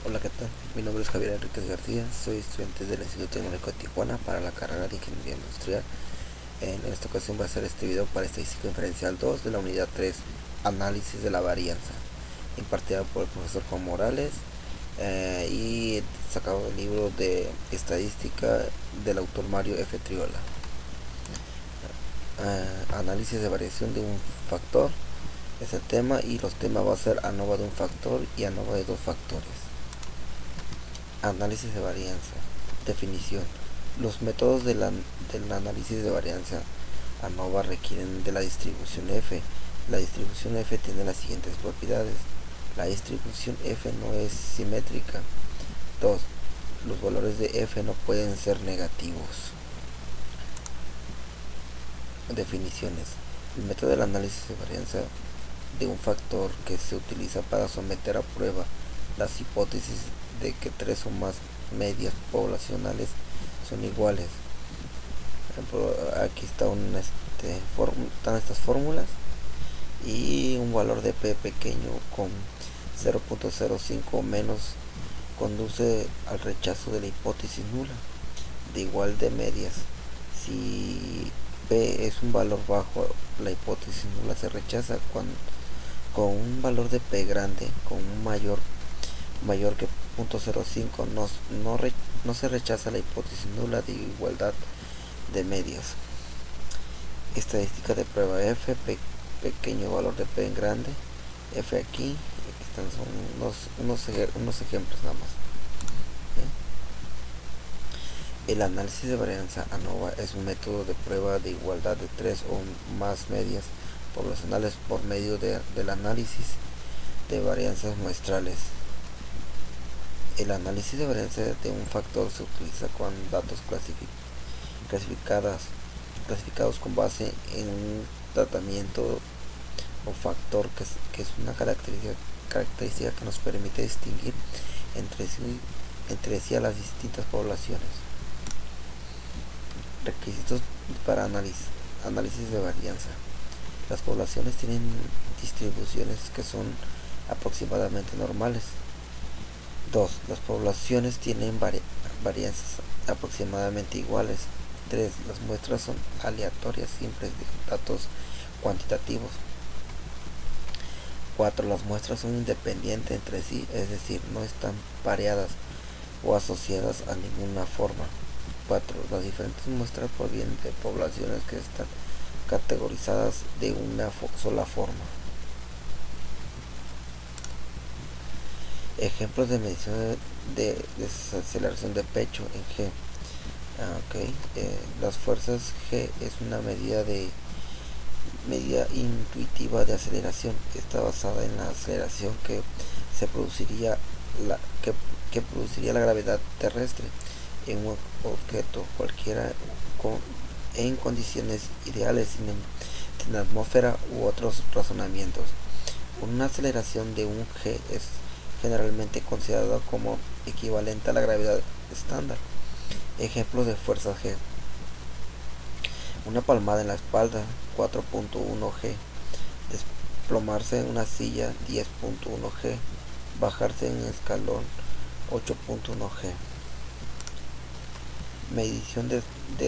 Hola, ¿qué tal? Mi nombre es Javier Enríquez García, soy estudiante del Instituto Tecnológico de Tijuana para la carrera de Ingeniería Industrial. En esta ocasión voy a hacer este video para Estadística Inferencial 2 de la unidad 3, Análisis de la Varianza, impartida por el profesor Juan Morales y sacado del libro de Estadística del autor Mario F. Triola. Análisis de variación de un factor es el tema, y los temas va a ser ANOVA de un factor y ANOVA de dos factores. Análisis de varianza. Definición. Los métodos del análisis de varianza ANOVA requieren de la distribución F. La distribución F tiene las siguientes propiedades. La distribución F no es simétrica. 2. Los valores de F no pueden ser negativos. Definiciones. El método del análisis de varianza de un factor que se utiliza para someter a prueba las hipótesis de que tres o más medias poblacionales son iguales. Aquí están estas fórmulas, y un valor de P pequeño con 0.05 o menos conduce al rechazo de la hipótesis nula de igual de medias. Si P es un valor bajo, la hipótesis nula se rechaza. Con un valor de P grande, con un mayor que 0.05, no se rechaza la hipótesis nula de igualdad de medias. Estadística de prueba F, pequeño valor de P en grande, F aquí. Estos son unos ejemplos nada más. El análisis de varianza ANOVA es un método de prueba de igualdad de tres o más medias poblacionales por medio del análisis de varianzas muestrales. El análisis de varianza de un factor se utiliza con datos clasificados con base en un tratamiento o factor que es una característica que nos permite distinguir entre sí a las distintas poblaciones. Requisitos para análisis de varianza. Las poblaciones tienen distribuciones que son aproximadamente normales. 2. Las poblaciones tienen varianzas aproximadamente iguales. 3. Las muestras son aleatorias, simples, de datos cuantitativos. 4. Las muestras son independientes entre sí, es decir, no están pareadas o asociadas a ninguna forma. 4. Las diferentes muestras provienen de poblaciones que están categorizadas de una sola forma. Ejemplos de medición de desaceleración de pecho en G. Las fuerzas G es una medida intuitiva de aceleración. Está basada en la aceleración que produciría la gravedad terrestre en un objeto cualquiera en condiciones ideales, sin atmósfera u otros razonamientos. Una aceleración de un G es generalmente considerada como equivalente a la gravedad estándar. Ejemplos de fuerzas G: una palmada en la espalda, 4.1 G; desplomarse en una silla, 10.1 G; bajarse en un escalón, 8.1 G. Medición de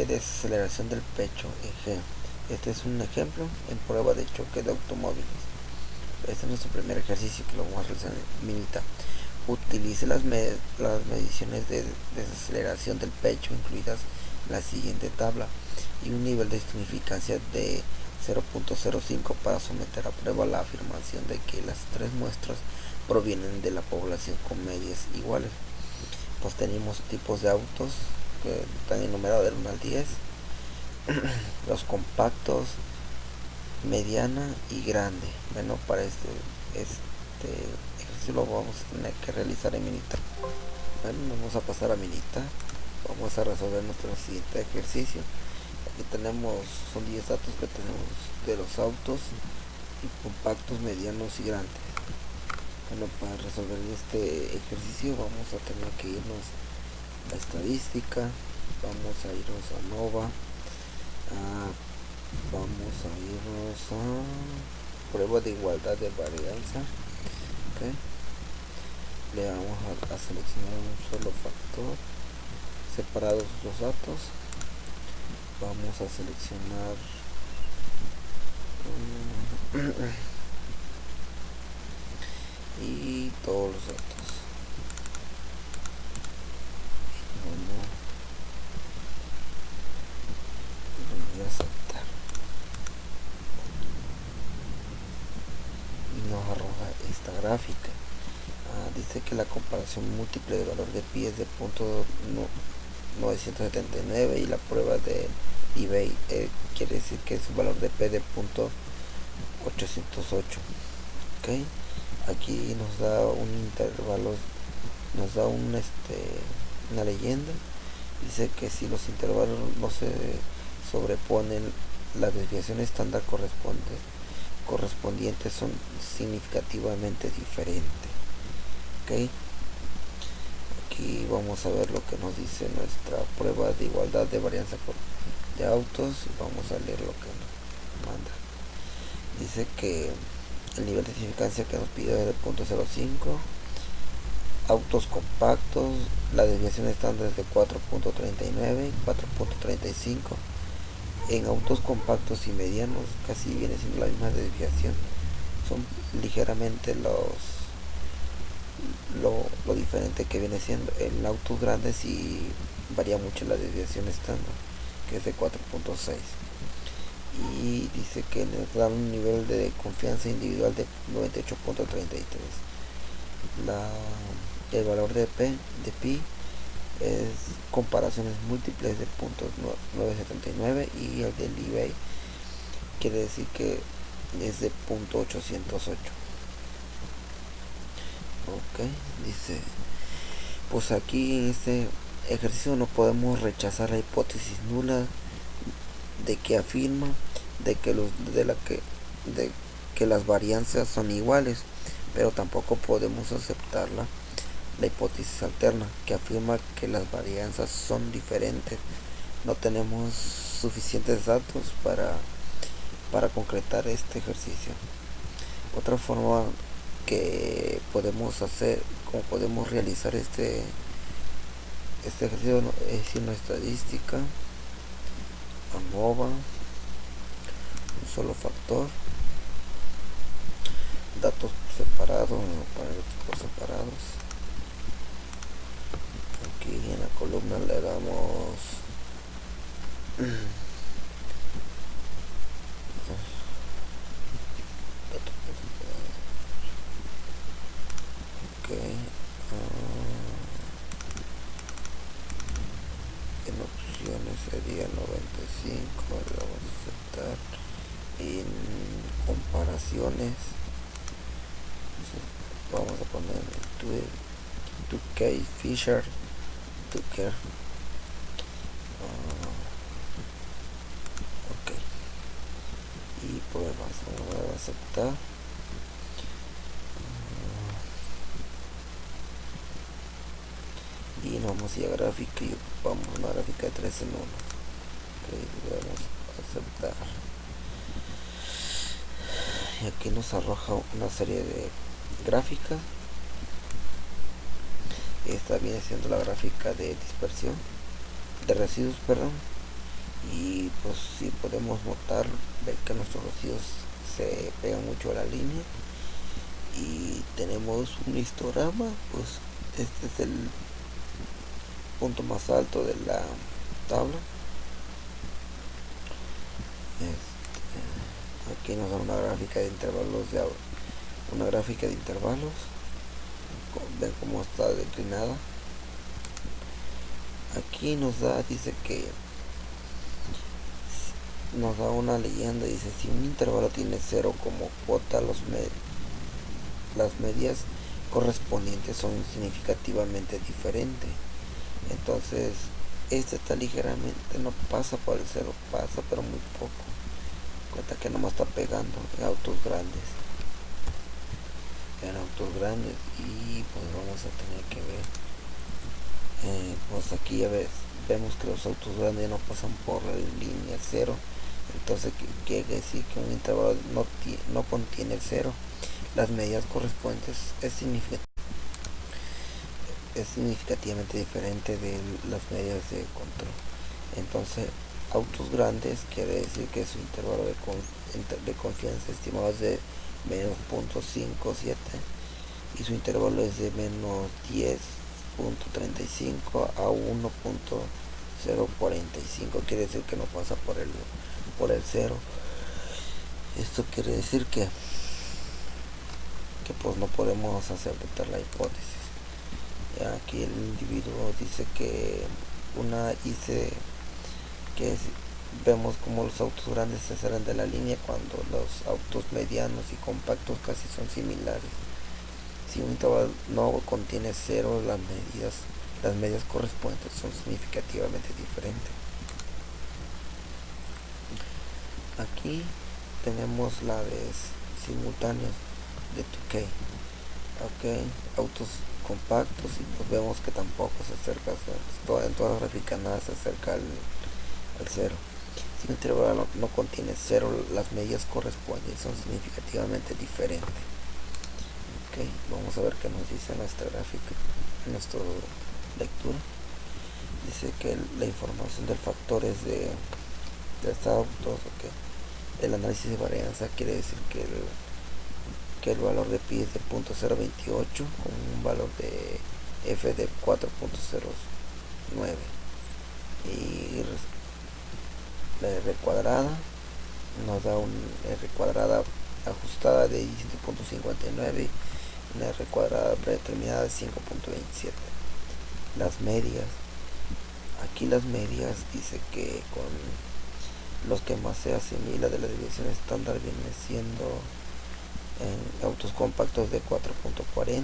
desaceleración del pecho en G. Este es un ejemplo en prueba de choque de automóviles. Este es nuestro primer ejercicio, que lo vamos a realizar en minita. Utilice las mediciones de desaceleración del pecho incluidas en la siguiente tabla y un nivel de significancia de 0.05 para someter a prueba la afirmación de que las tres muestras provienen de la población con medias iguales. Pues tenemos tipos de autos que están enumerados del 1 al 10. Los compactos, mediana y grande. Bueno, para este ejercicio lo vamos a tener que realizar en minita. Bueno, vamos a pasar a minita. Vamos a resolver nuestro siguiente ejercicio. Aquí son 10 datos que tenemos de los autos y compactos, medianos y grandes. Bueno, para resolver este ejercicio vamos a tener que irnos a estadística, vamos a irnos a ANOVA, vamos a irnos a prueba de igualdad de varianza, múltiple, vamos a seleccionar un solo factor, separados los datos, vamos a seleccionar y todos los datos, vamos a aceptar y nos arroja esta gráfica. Dice que la comparación múltiple de valor de pi es de .979 y la prueba de eBay quiere decir que es un valor de p de .808. ¿Okay? Aquí nos da un intervalo, nos da una leyenda. Dice que si los intervalos no se sobreponen, la desviación estándar correspondientes son significativamente diferentes. ¿Okay? Aquí vamos a ver lo que nos dice nuestra prueba de igualdad de varianza de autos y vamos a leer lo que nos manda. Dice que el nivel de significancia que nos pide es de 0.05. Autos compactos, la desviación estándar es de 4.39 y 4.35. En autos compactos y medianos casi viene siendo la misma desviación, son ligeramente lo diferente que viene siendo. En autos grandes y varía mucho la desviación estándar, que es de 4.6, y dice que nos da un nivel de confianza individual de 98.33. El valor de pi es comparaciones múltiples de .979 y el del eBay quiere decir que es de .808. Ok, dice, pues aquí en este ejercicio no podemos rechazar la hipótesis nula de que afirma de que las varianzas son iguales, pero tampoco podemos aceptar la hipótesis alterna que afirma que las varianzas son diferentes. No tenemos suficientes datos para concretar este ejercicio. Otra forma que podemos hacer, como podemos realizar este ejercicio, es una estadística, ANOVA, un solo factor, datos separados, por separados. Aquí en la columna le damos en opciones sería 95, le vamos a aceptar. En comparaciones vamos a poner Tucker Fisher, Tucker. Ok, y pruebas, vamos a aceptar. Y nos vamos a ir a gráfica y ocupamos una gráfica de 3 en 1. Ok, le vamos a aceptar. Y aquí nos arroja una serie de gráficas. Esta viene siendo la gráfica de dispersión, de residuos, perdón. Y pues si podemos notar, ver que nuestros residuos se pegan mucho a la línea. Y tenemos un histograma, pues este es el punto más alto de la tabla. Aquí nos da una gráfica de intervalos, ven cómo está declinada. Aquí dice que nos da una leyenda, dice: si un intervalo tiene 0 como cuota, las medias correspondientes son significativamente diferentes. Entonces este está ligeramente, no pasa por el 0, pasa pero muy poco. Cuenta que nomás está pegando en autos grandes, y pues vamos a tener que ver, pues aquí ya vemos que los autos grandes no pasan por la línea 0. Entonces quiere decir que un intervalo no contiene el 0. Las medidas correspondientes es significativo. es significativamente diferente de las medidas de control. Entonces, autos grandes quiere decir que su intervalo de confianza estimado es de menos 0.57 y su intervalo es de menos 10.35 a 1.045. Quiere decir que no pasa por el 0. Esto quiere decir que pues no podemos aceptar la hipótesis. Aquí el individuo dice que vemos como los autos grandes se salen de la línea cuando los autos medianos y compactos casi son similares. Si un intervalo no contiene cero, las medias correspondientes son significativamente diferentes. Aquí tenemos la de simultáneos de Tukey. Autos compactos, y pues vemos que tampoco se acerca, en todas las gráficas nada se acerca al 0. Si un intervalo no contiene 0, las medias correspondientes son significativamente diferentes. Vamos a ver qué nos dice nuestra gráfica, nuestra lectura. Dice que la información del factor es de estado 2. El análisis de varianza quiere decir que el valor de pi es de 0.028 con un valor de f de 4.09 y la r cuadrada nos da un r cuadrada ajustada de 17.59 y una r cuadrada predeterminada de 5.27. Las medias, aquí las medias dice que con los que más se asimila de la desviación estándar viene siendo en autos compactos de 4.40,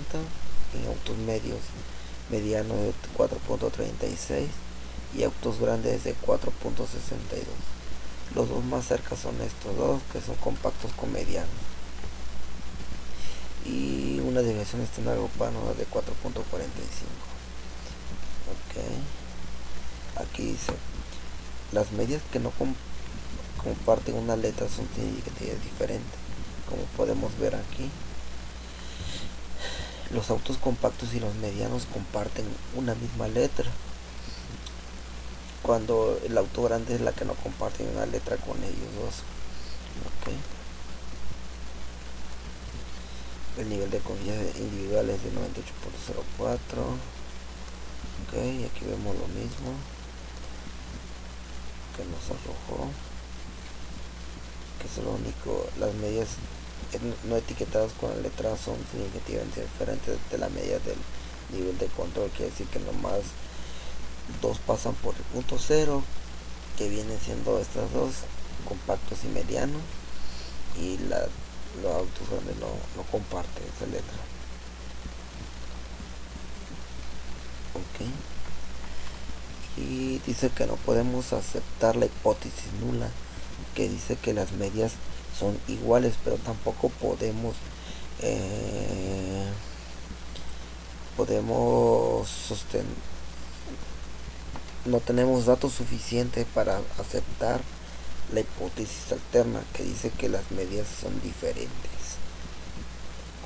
en autos medianos de 4.36 y autos grandes de 4.62. Los dos más cerca son estos dos, que son compactos con medianos, y una desviación estándar urbano de 4.45. Aquí dice las medias que no comparten una letra son significativamente diferentes. Como podemos ver aquí, los autos compactos y los medianos comparten una misma letra, cuando el auto grande es la que no comparte una letra con ellos dos. El nivel de confianza individual es de 98.04. Y aquí vemos lo mismo que nos arrojó, que es lo único, las medias no etiquetadas con la letra son significativamente diferentes de la media del nivel de control. Quiere decir que nomás dos pasan por el punto 0, que vienen siendo estas dos, compactos y medianos, y los autos grandes no comparten esa letra. Y dice que no podemos aceptar la hipótesis nula, que dice que las medias son iguales, pero tampoco podemos sostener, no tenemos datos suficientes para aceptar la hipótesis alterna, que dice que las medias son diferentes.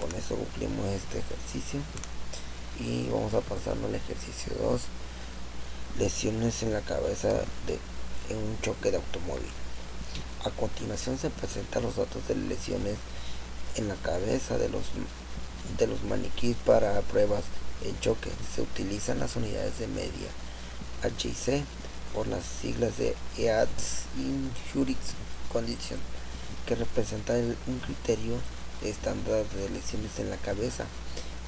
Con eso cumplimos este ejercicio y vamos a pasarnos al ejercicio 2. Lesiones en la cabeza en un choque de automóvil. A continuación se presentan los datos de lesiones en la cabeza de los maniquíes para pruebas en choque. Se utilizan las unidades de media H y C por las siglas de EADS Injury Condition, que representan un criterio estándar de lesiones en la cabeza.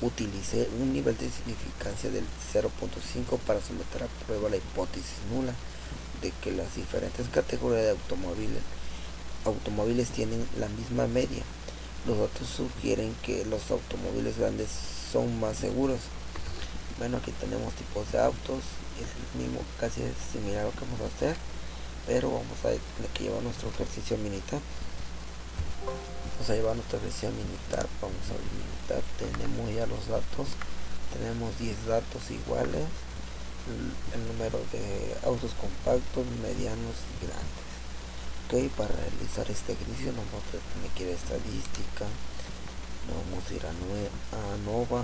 Utilicé un nivel de significancia del 0.5 para someter a prueba la hipótesis nula de que las diferentes categorías de automóviles tienen la misma media. Los datos sugieren que los automóviles grandes son más seguros. Bueno, aquí tenemos tipos de autos, es el mismo, casi es similar a lo que vamos a hacer, pero vamos a tener que llevar nuestro ejercicio militar. Vamos a llevar nuestra ejercicio militar. Vamos a ver militar, tenemos ya los datos, tenemos 10 datos iguales, el número de autos compactos, medianos y grandes. Para realizar este ejercicio nos vamos a tener que ir a estadística, nos vamos a ir a Nova,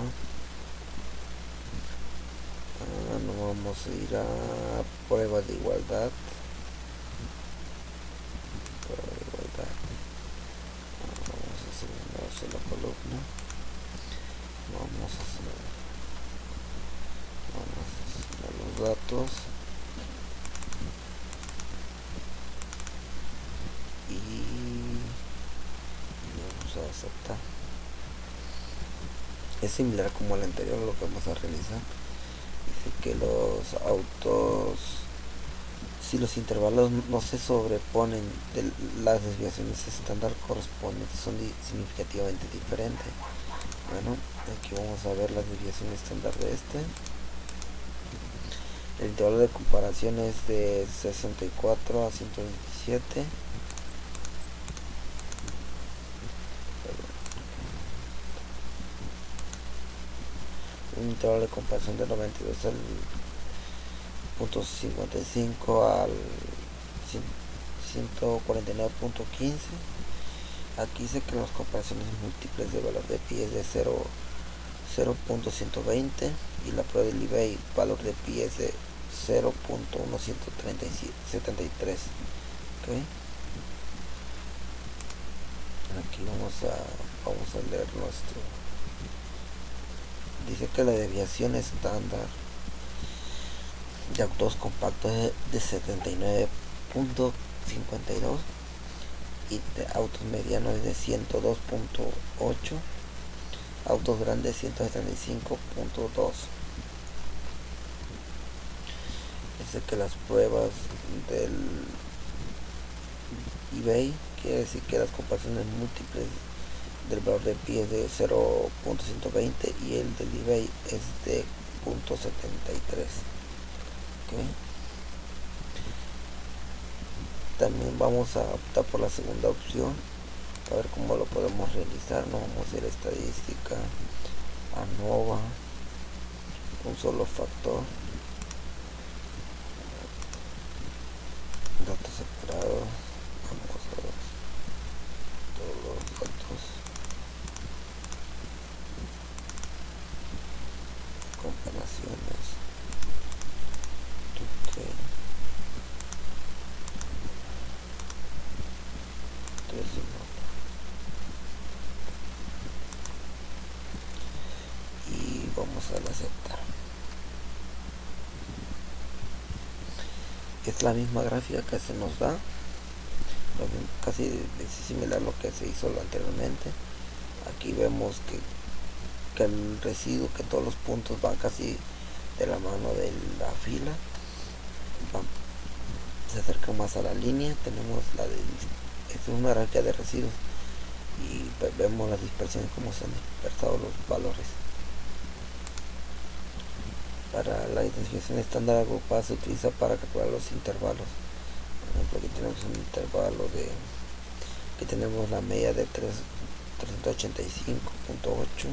Nos vamos a ir a prueba de igualdad. Vamos a hacer una sola columna. Vamos a hacer los datos y vamos a aceptar. Es similar como el anterior lo que vamos a realizar. Dice que los autos, si los intervalos no se sobreponen, las desviaciones estándar correspondientes son significativamente diferentes. Bueno, aquí vamos a ver la desviación estándar de este. El intervalo de comparación es de 64 a 127. Un intervalo de comparación de 92 al .55 al 149.15. Aquí dice que las comparaciones múltiples de valor de pi es de 0.120 y la prueba del eBay valor de pi es de 0.173. ¿Okay? Aquí vamos a leer nuestro. Dice que la desviación estándar de autos compactos es de 79.52 y de autos medianos es de 102.8, autos grandes 175.2. Dice que las pruebas del eBay quiere decir que las comparaciones múltiples del valor de pi es de 0.120 y el del eBay es de 0.73. ¿Okay? También vamos a optar por la segunda opción, a ver cómo lo podemos realizar. Nos vamos a ir a estadística, ANOVA, un solo factor, datos separados, vamos a ver todos los datos, comparaciones, okay. Y vamos a aceptar. Es la misma gráfica que se nos da, casi similar a lo que se hizo anteriormente. Aquí vemos que el residuo, que todos los puntos van casi de la mano de la fila, se acerca más a la línea. Tenemos es una gráfica de residuos y vemos las dispersiones, como se han dispersado los valores. Para la identificación estándar agrupada se utiliza para calcular los intervalos. Por ejemplo, aquí tenemos un intervalo que tenemos la media de 385.8.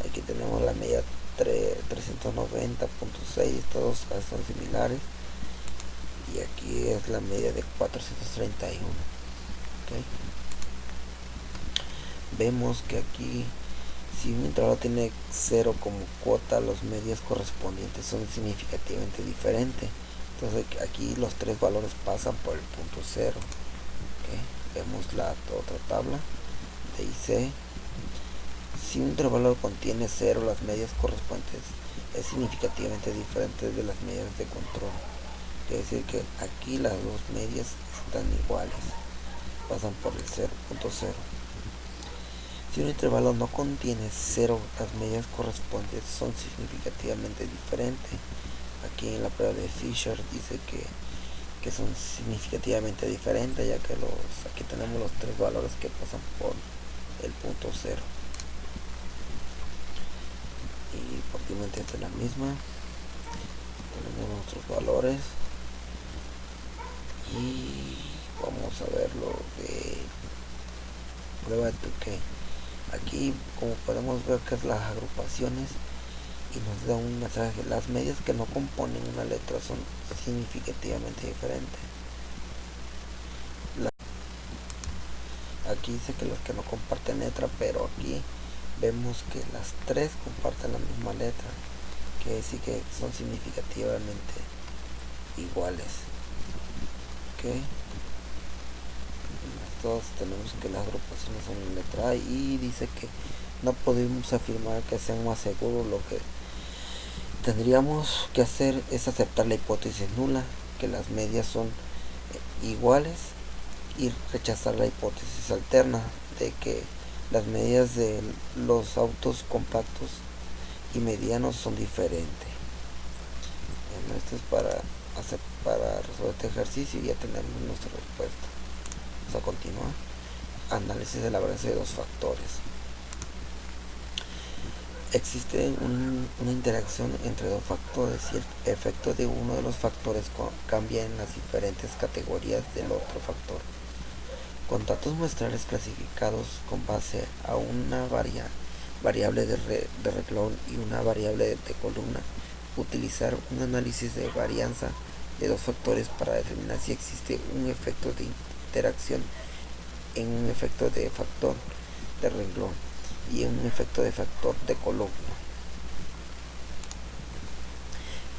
Aquí tenemos la media 390.6, todos son similares. Y aquí es la media de 431. ¿Okay? Vemos que aquí, si un intervalo tiene 0 como cuota, los medios correspondientes son significativamente diferentes. Entonces aquí los tres valores pasan por el punto 0. ¿Okay? Vemos la otra tabla de IC. Si un intervalo contiene 0, las medias correspondientes es significativamente diferente de las medias de control. Quiere decir que aquí las dos medias están iguales, pasan por el 0.0. Si un intervalo no contiene 0, las medias correspondientes son significativamente diferentes. Aquí en la prueba de Fisher dice que son significativamente diferentes, ya que aquí tenemos los tres valores que pasan por el punto 0. Y prácticamente esta es la misma. Tenemos nuestros valores y vamos a ver lo de prueba de Tukey. Aquí, como podemos ver, que es las agrupaciones y nos da un mensaje. Las medias que no componen una letra son significativamente diferentes. aquí dice que los que no comparten letra, pero aquí vemos que las tres comparten la misma letra, que sí que son significativamente iguales. Ok, todos tenemos que las agrupaciones son en letra A, y dice que no podemos afirmar que sean más seguros. Lo que tendríamos que hacer es aceptar la hipótesis nula, que las medias son iguales, y rechazar la hipótesis alterna de que las medias de los autos compactos y medianos son diferentes. Bueno, esto es para resolver este ejercicio, y ya tenemos nuestra respuesta. Vamos a continuar. Análisis de la varianza de dos factores. Existe una interacción entre dos factores, y el efecto de uno de los factores cambia en las diferentes categorías del otro factor. Con datos muestrales clasificados con base a una variable de renglón y una variable de columna, utilizar un análisis de varianza de dos factores para determinar si existe un efecto de interacción en un efecto de factor de renglón y en un efecto de factor de columna.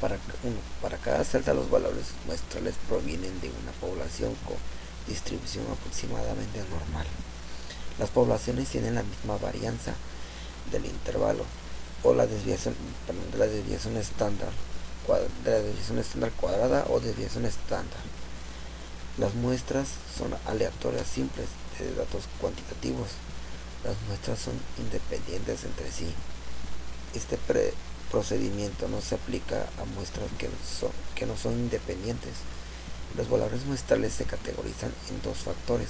Para cada celda, los valores muestrales provienen de una población con distribución aproximadamente normal. Las poblaciones tienen la misma varianza del intervalo o la desviación estándar cuadrada o desviación estándar. Las muestras son aleatorias simples de datos cuantitativos. Las muestras son independientes entre sí. Este procedimiento no se aplica a muestras que no son independientes. Los valores muestrales se categorizan en dos factores.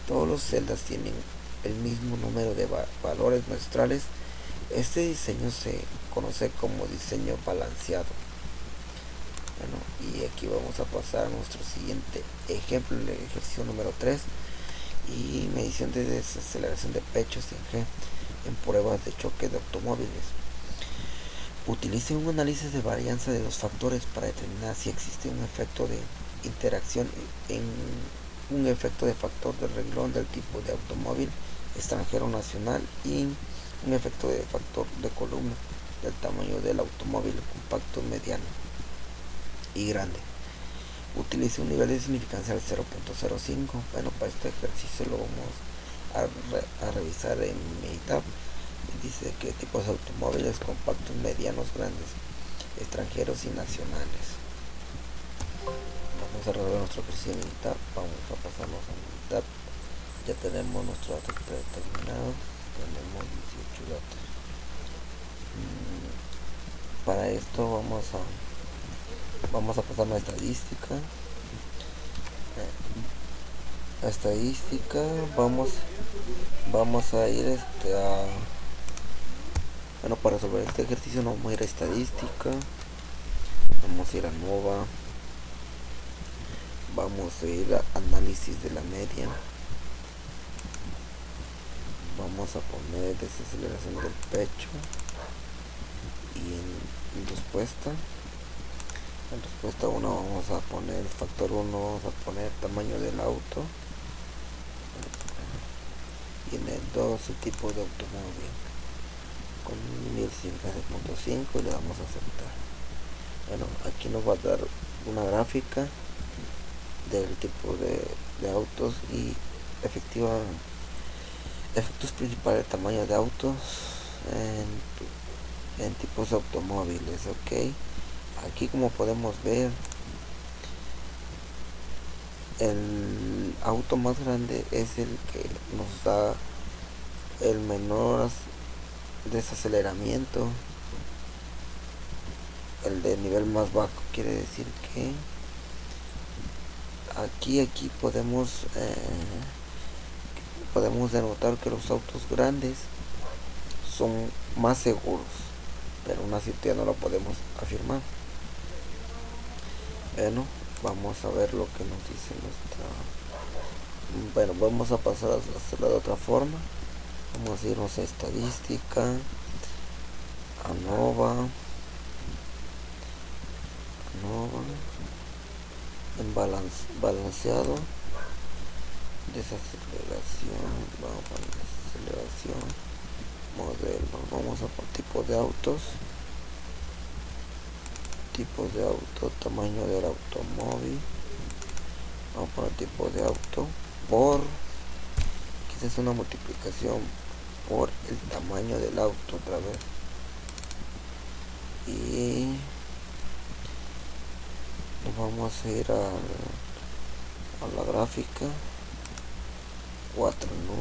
Todas las celdas tienen el mismo número de valores muestrales. Este diseño se conoce como diseño balanceado. Bueno, y aquí vamos a pasar a nuestro siguiente ejemplo, el ejercicio número 3, y medición de desaceleración de pechos en G en pruebas de choque de automóviles. Utilice un análisis de varianza de dos factores para determinar si existe un efecto de interacción en un efecto de factor de renglón del tipo de automóvil extranjero nacional y un efecto de factor de columna del tamaño del automóvil compacto mediano y grande. Utilice un nivel de significancia del 0.05. Bueno, para este ejercicio lo vamos a revisar en MITAB. Dice que tipos de automóviles compactos, medianos, grandes, extranjeros y nacionales. Vamos a resolver nuestro ejercicio en MITAB. Vamos a pasarnos a MITAB. Ya tenemos nuestro dato predeterminado. Tenemos 18 datos. Para esto vamos a pasar a estadística. Vamos a ir bueno, para resolver este ejercicio no vamos a ir a estadística, vamos a ir a NOVA, vamos a ir a análisis de la media, vamos a poner desaceleración del pecho, y en respuesta 1 vamos a poner factor 1, vamos a poner tamaño del auto, y en el 2 el tipo de automóvil con 1050.5, y le damos a aceptar. Bueno, aquí nos va a dar una gráfica del tipo de autos y efectos principales del tamaño de autos en tipos de automóviles. Ok, aquí como podemos ver, el auto más grande es el que nos da el menor desaceleramiento. El de nivel más bajo quiere decir que aquí podemos denotar que los autos grandes son más seguros, pero aún así ya no lo podemos afirmar. Bueno, vamos a ver lo que nos dice bueno, vamos a pasar a hacerlo de otra forma. Vamos a irnos a estadística, a NOVA, en balanceado desaceleración, vamos a poner desaceleración, modelo, vamos a poner tipos de auto, tamaño del automóvil, vamos a poner tipo de auto por, quizás una multiplicación por el tamaño del auto otra vez, y nos vamos a ir a la gráfica 4 en 1,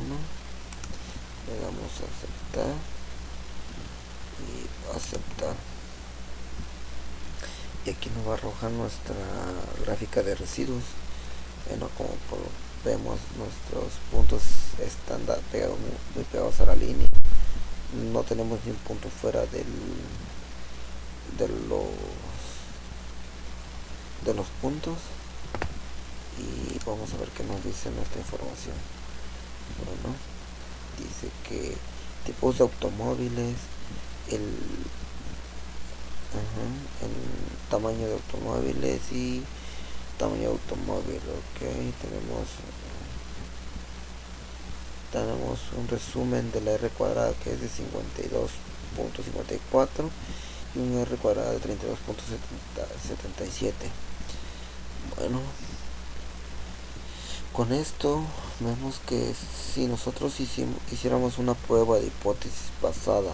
le damos a aceptar y aceptar, y aquí nos va a arrojar nuestra gráfica de residuos. Bueno, como vemos, nuestros puntos están muy pegados a la línea, no tenemos ni un punto fuera de los puntos, y vamos a ver qué nos dice nuestra información. Bueno, dice que tipos de automóviles, el tamaño de automóviles y tamaño de automóvil. Ok, tenemos un resumen de la R cuadrada que es de 52.54 y un R cuadrada de 32.77. bueno, con esto vemos que si nosotros hiciéramos una prueba de hipótesis basada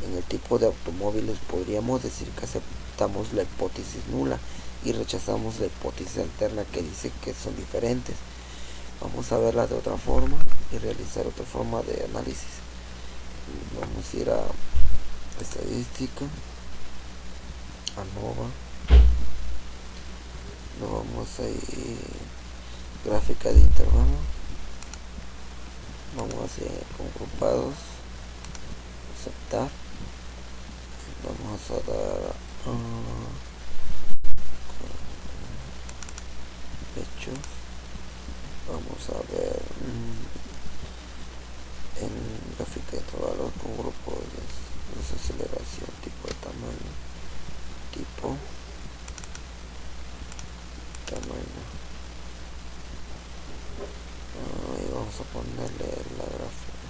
en el tipo de automóviles, podríamos decir que aceptamos la hipótesis nula y rechazamos la hipótesis alterna que dice que son diferentes. Vamos a verla de otra forma y realizar otra forma de análisis. Vamos a ir a estadística, ANOVA, nos vamos a ir gráfica de intervalo, vamos a hacer agrupados, aceptar, vamos a dar pecho, vamos a ver en gráfica de intervalos con grupo de desaceleración, tipo de tamaño, y vamos a ponerle la gráfica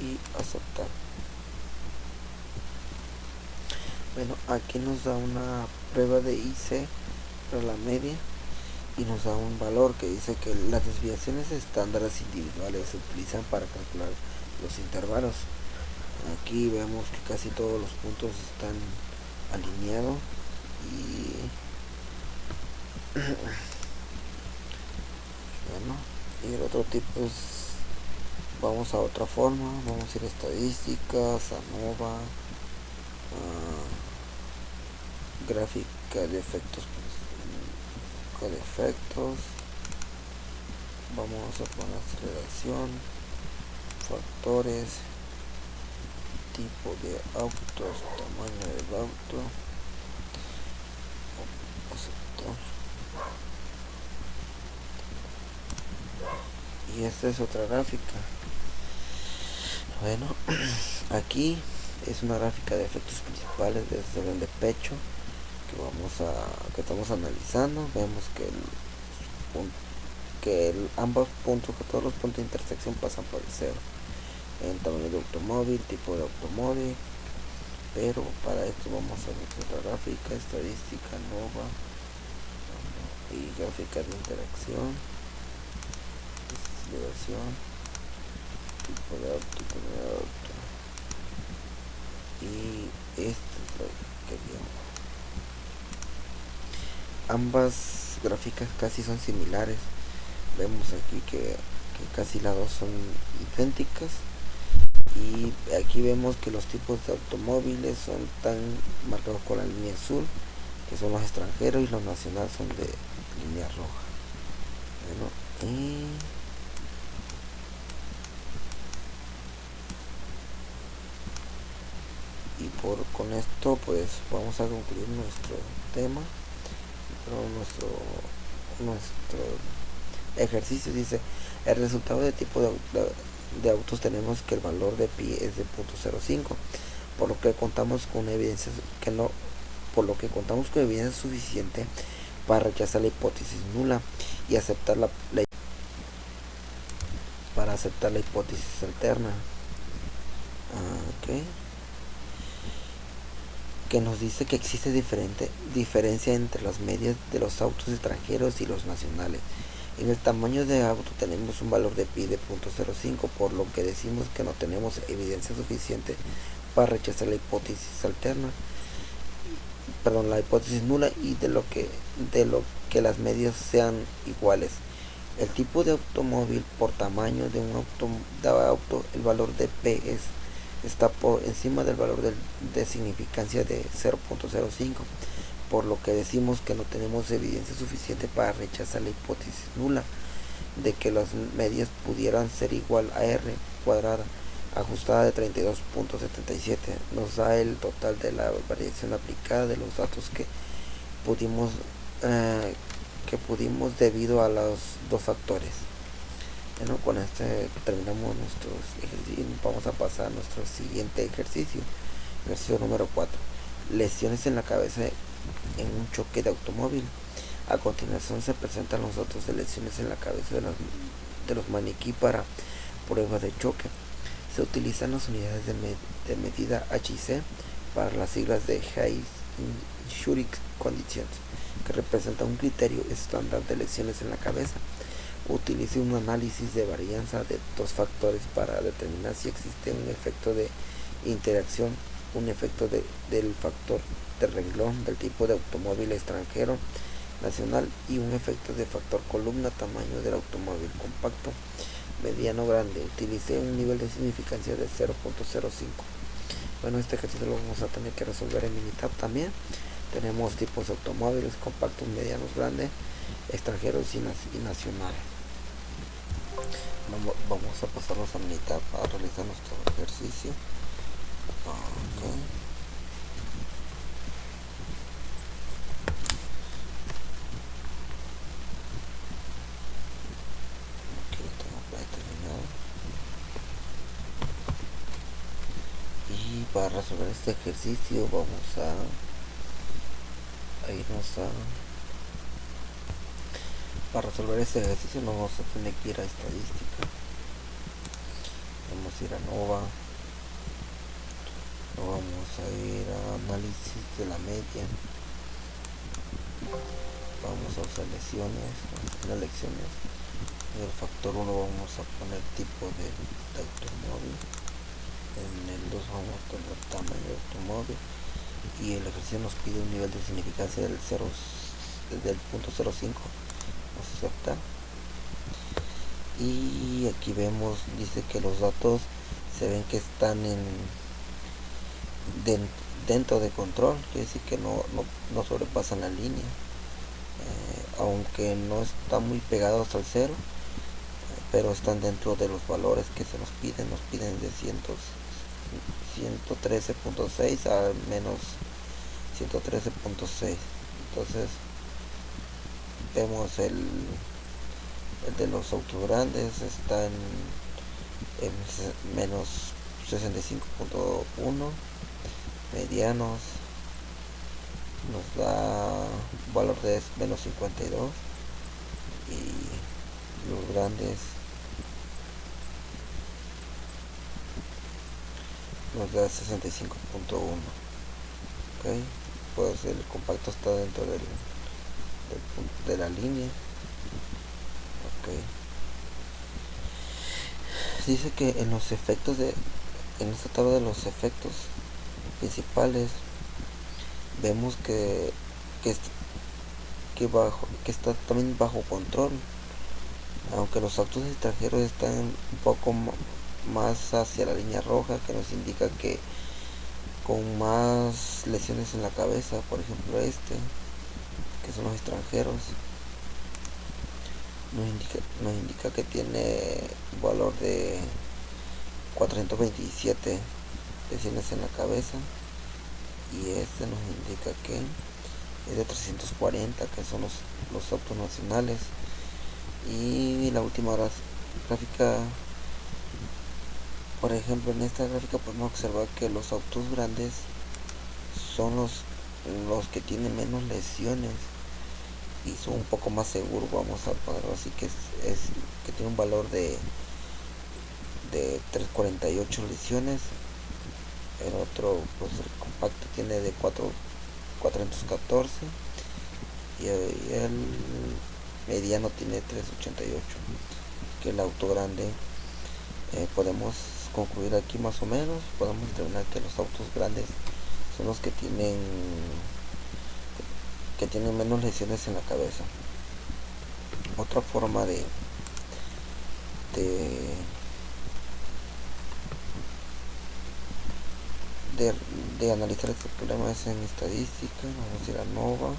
y aceptar. Bueno, aquí nos da una prueba de IC para la media y nos da un valor que dice que las desviaciones estándares individuales se utilizan para calcular los intervalos. Aquí vemos que casi todos los puntos están alineados y bueno, y el otro tipo es, vamos a otra forma, vamos a ir a estadísticas, ANOVA, gráfica de efectos, vamos a poner aceleración, factores, tipo de autos, tamaño del auto, aceptar, y esta es otra gráfica. Bueno, aquí es una gráfica de efectos principales desde el de pecho que estamos analizando. Vemos que ambos puntos, que todos los puntos de intersección pasan por el cero. El tamaño de automóvil, tipo de automóvil, pero para esto vamos a ver otra gráfica, estadística, ANOVA y gráfica de interacción, desaceleración, tipo de auto, y esto es lo que vimos. Ambas gráficas casi son similares, vemos aquí que casi las dos son idénticas, y aquí vemos que los tipos de automóviles son tan marcados con la línea azul, que son los extranjeros, y los nacionales son de línea roja. Bueno, con esto pues vamos a concluir nuestro tema, nuestro ejercicio. Dice: el resultado de tipo de autos tenemos que el valor de pi es de 0.05, por lo que contamos con evidencia suficiente para rechazar la hipótesis nula y aceptar la para aceptar la hipótesis alterna. Okay. Que nos dice que existe diferencia entre las medias de los autos extranjeros y los nacionales. En el tamaño de auto tenemos un valor de pi de 0.05, por lo que decimos que no tenemos evidencia suficiente para rechazar la hipótesis alterna, la hipótesis nula, y de lo que las medias sean iguales. El tipo de automóvil por tamaño de un auto, el valor de P está por encima del valor de significancia de 0.05, por lo que decimos que no tenemos evidencia suficiente para rechazar la hipótesis nula de que las medias pudieran ser igual a R cuadrada ajustada de 32.77. Nos da el total de la variación aplicada de los datos que pudimos debido a los dos factores. Bueno, con este terminamos nuestros ejercicios. Vamos a pasar a nuestro siguiente ejercicio número 4. Lesiones en la cabeza en un choque de automóvil. A continuación se presentan los datos de lesiones en la cabeza de los maniquí para pruebas de choque. Se utilizan las unidades de medida HIC para las siglas de High Insurance Conditions, que representa un criterio estándar de lesiones en la cabeza. Utilice un análisis de varianza de dos factores para determinar si existe un efecto de interacción, un efecto del factor de renglón del tipo de automóvil extranjero nacional y un efecto de factor columna tamaño del automóvil compacto mediano grande. Utilicé un nivel de significancia de 0.05. Bueno, este ejercicio lo vamos a tener que resolver en Minitab también. Tenemos tipos de automóviles: compactos, medianos, grandes, extranjeros y nacionales. Vamos a pasarlos a Minitab para realizar nuestro ejercicio. Okay. Y para resolver este ejercicio vamos a irnos para resolver este ejercicio no vamos a tener que ir a estadística, vamos a ir a Nova, vamos a ir a análisis de la media, vamos a usar lesiones, en las lecciones. En el factor 1 vamos a poner tipo de automóvil, en el 2 vamos a poner tamaño de automóvil, y el ejercicio nos pide un nivel de significancia del 0.05. Vamos a aceptar, y aquí vemos, dice que los datos se ven que están dentro de control, quiere decir que no sobrepasan la línea, aunque no están muy pegados al cero, pero están dentro de los valores que se nos piden de 113.6 a menos 113.6. entonces vemos el de los autos grandes está en menos 65.1, medianos nos da valor de menos 52 y los grandes nos da 65.1. Okay. Pues el compacto está dentro de la línea. Okay. Dice que en los efectos en esta tabla de los efectos principales vemos que está también bajo control, aunque los autos extranjeros están un poco más hacia la línea roja, que nos indica que con más lesiones en la cabeza, por ejemplo que son los extranjeros, nos indica que tiene un valor de 427 lesiones en la cabeza, y este nos indica que es de 340, que son los autos nacionales. Y la última gráfica, por ejemplo, en esta gráfica podemos observar que los autos grandes son los que tienen menos lesiones y son un poco más seguros, vamos a ponerlo así, que tiene un valor de de 348 lesiones. El otro, pues el compacto tiene de 414 y el mediano tiene 388. Que el auto grande, podemos concluir aquí más o menos, podemos determinar que los autos grandes son los que tienen menos lesiones en la cabeza. Otra forma de analizar este problema es en estadística. Vamos a ir a Nova.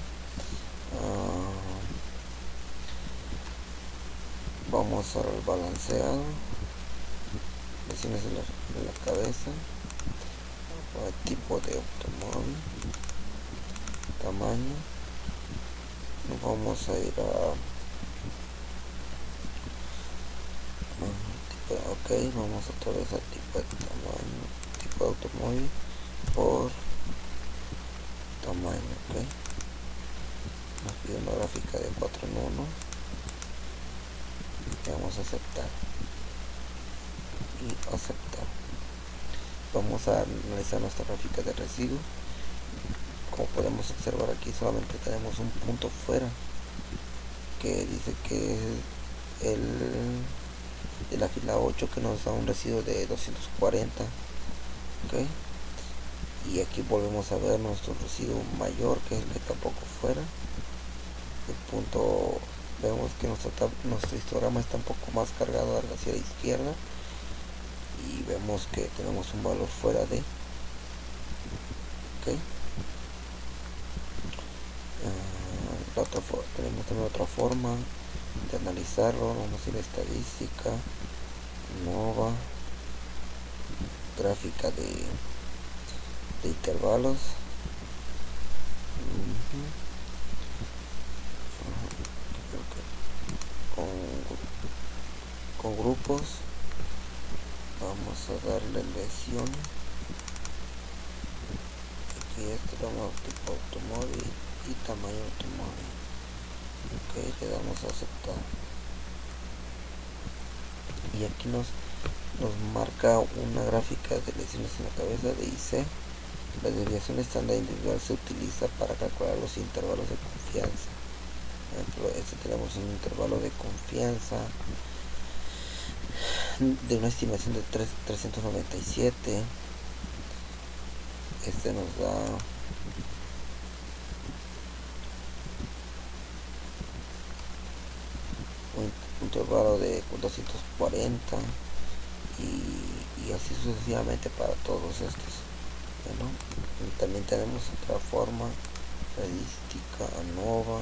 Vamos al balanceado, lesiones de la cabeza, tipo de automóvil, tamaño. Nos vamos a ir a ok, vamos otra vez a tipo de tamaño, tipo de automóvil por tamaño. Ok, nos pide una gráfica de 4 en 1 y vamos a aceptar y aceptar. Vamos a analizar nuestra gráfica de residuos. Como podemos observar, aquí solamente tenemos un punto fuera que dice que es el de la fila 8, que nos da un residuo de 240. Ok, y aquí volvemos a ver nuestro residuo mayor, que es el que está poco fuera. El punto, vemos que nuestro histograma está un poco más cargado hacia la izquierda y vemos que tenemos un valor fuera de. Ok, tenemos también otra forma de analizarlo. Vamos a ir a estadística, Nova, gráfica de intervalos. Con grupos vamos a darle lesiones. Aquí damos tipo automóvil y tamaño automóvil. Ok, le damos a aceptar y aquí nos marca una gráfica de lesiones en la cabeza de IC. La desviación estándar individual se utiliza para calcular los intervalos de confianza. Por ejemplo, tenemos un intervalo de confianza de una estimación de 397. Nos da un intervalo de 240 y así sucesivamente para todos estos. Bueno, y también tenemos otra forma, estadística, ANOVA,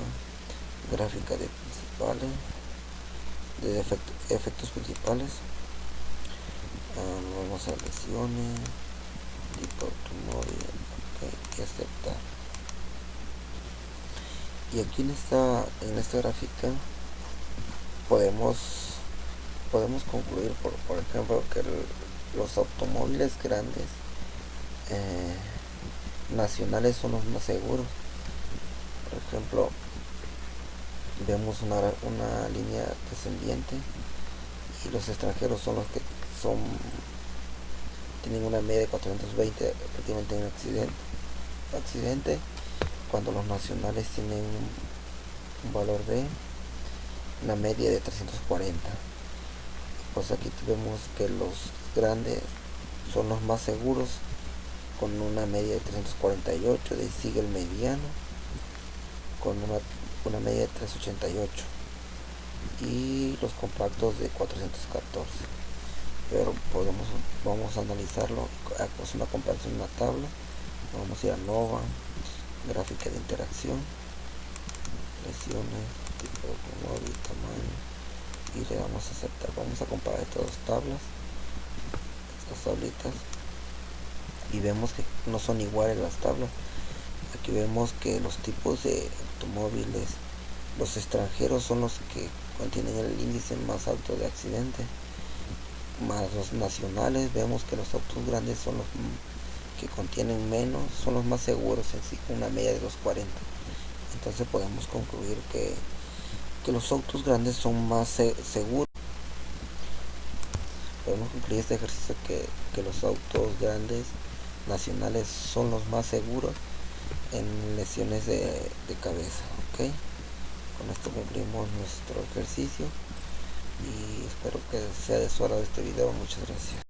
gráfica de principales, de efectos principales. Vamos a lesiones, tipo automóvil, ok, y aceptar. Y aquí en esta gráfica podemos concluir por ejemplo que los automóviles grandes nacionales son los más seguros. Por ejemplo, vemos una línea descendiente y los extranjeros son los que tienen una media de 420 prácticamente en accidente, cuando los nacionales tienen un valor de una media de 340. Pues aquí vemos que los grandes son los más seguros con una media de 348. De ahí sigue el mediano con una media de 388 y los compactos de 414. Pero vamos a analizarlo, es una comparación en una tabla. Vamos a ir a Nova, gráfica de interacción, lesiones, tipo de automóvil, tamaño, y le damos a aceptar. Vamos a comparar estas dos tablas, estas tablitas, y vemos que no son iguales las tablas. Aquí vemos que los tipos de automóviles, los extranjeros son los que contienen el índice más alto de accidente, más los nacionales. Vemos que los autos grandes son los que contienen menos, son los más seguros en sí, con una media de 240. Entonces podemos concluir que los autos grandes son más seguros. Podemos concluir este ejercicio que los autos grandes nacionales son los más seguros en lesiones de cabeza. Ok, con esto concluimos nuestro ejercicio y espero que sea de su agrado este video. Muchas gracias.